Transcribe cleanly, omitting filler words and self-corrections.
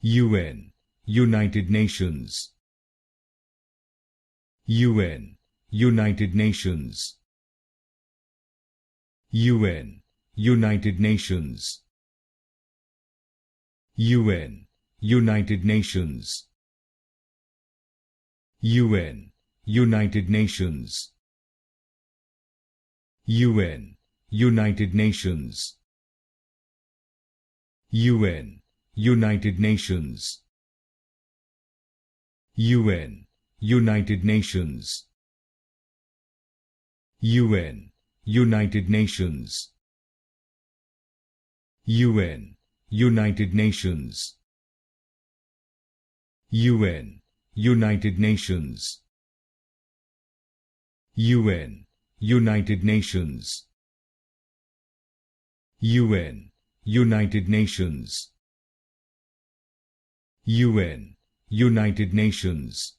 UN, United Nations. UN, United Nations. UN, United Nations. UN, United Nations. UN, United Nations. UN, United Nations. UN, United Nations. UN, United Nations. UN, United Nations. UN, United Nations. UN, United Nations. UN, United Nations. UN, United Nations. UN, United Nations.